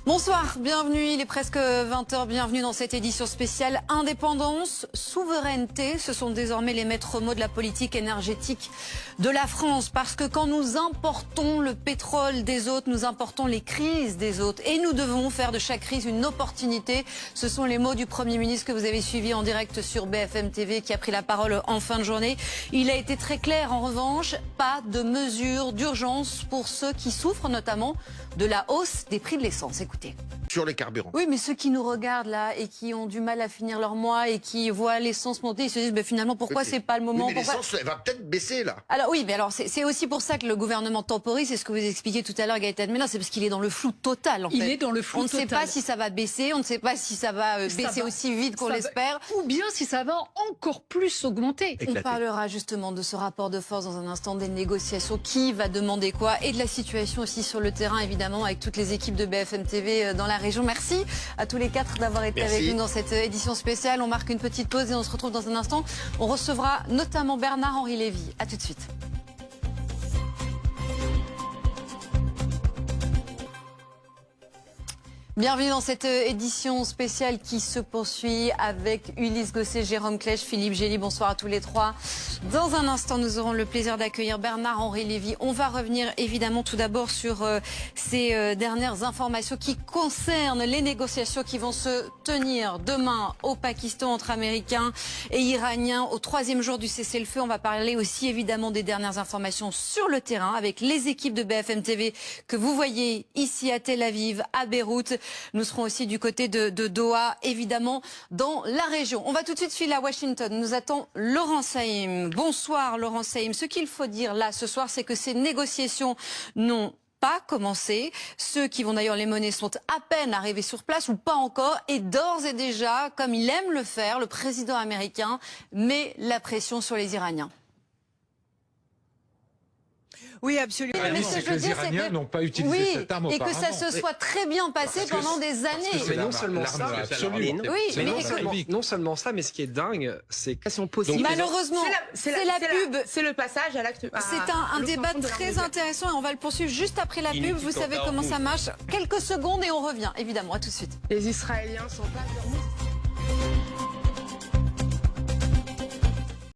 Bonsoir, bienvenue, il est presque 20h, bienvenue dans cette édition spéciale Indépendance, souveraineté, ce sont désormais les maîtres mots de la politique énergétique de la France. Parce que quand nous importons le pétrole des autres, nous importons les crises des autres. Et nous devons faire de chaque crise une opportunité. Ce sont les mots du Premier ministre que vous avez suivi en direct sur BFM TV qui a pris la parole en fin de journée. Il a été très clair en revanche, pas de mesures d'urgence pour ceux qui souffrent notamment de la hausse des prix de l'essence. Écoutez. Sur les carburants. Oui, mais ceux qui nous regardent là et qui ont du mal à finir leur mois et qui voient l'essence monter, ils se disent finalement pourquoi c'est pas le moment. Oui, mais l'essence elle va peut-être baisser là. Alors oui, mais alors c'est aussi pour ça que le gouvernement temporise, c'est ce que vous expliquiez tout à l'heure Gaëtan Ménard, c'est parce qu'il est dans le flou total en fait. Il est dans le flou total. On ne sait pas si ça va baisser, on ne sait pas si ça va baisser aussi vite qu'on l'espère. Ou bien si ça va encore plus augmenter. On parlera justement de ce rapport de force dans un instant, des négociations, qui va demander quoi, et de la situation aussi sur le terrain évidemment avec toutes les équipes de BFM TV dans la région. Merci à tous les quatre d'avoir été avec nous dans cette édition spéciale. On marque une petite pause et on se retrouve dans un instant. On recevra notamment Bernard-Henri Lévy. À tout de suite. Bienvenue dans cette édition spéciale qui se poursuit avec Ulysse Gosset, Jérôme Clèche, Philippe Gély. Bonsoir à tous les trois. Dans un instant, nous aurons le plaisir d'accueillir Bernard-Henri Lévy. On va revenir évidemment tout d'abord sur ces dernières informations qui concernent les négociations qui vont se tenir demain au Pakistan entre Américains et Iraniens au 3e jour du cessez-le-feu. On va parler aussi évidemment des dernières informations sur le terrain avec les équipes de BFM TV que vous voyez ici à Tel Aviv, à Beyrouth. Nous serons aussi du côté de Doha, évidemment, dans la région. On va tout de suite filer à Washington. Nous attend Laurent Saïm. Bonsoir Laurent Saïm. Ce qu'il faut dire là ce soir, c'est que ces négociations n'ont pas commencé. Ceux qui vont d'ailleurs les mener sont à peine arrivés sur place ou pas encore. Et d'ores et déjà, comme il aime le faire, le président américain met la pression sur les Iraniens. Oui, absolument. Mais ce que les Iraniens n'ont pas utilisé cette arme auparavant. Et que ça se soit très bien passé pendant des années. Mais non seulement ça, non seulement ça, mais ce qui est dingue, c'est qu'elles sont possibles. Malheureusement, c'est la pub. C'est le passage à l'acte. C'est un débat très intéressant et on va le poursuivre juste après la pub. Vous savez comment ça marche. Quelques secondes et on revient, évidemment. À tout de suite. Les Israéliens sont pas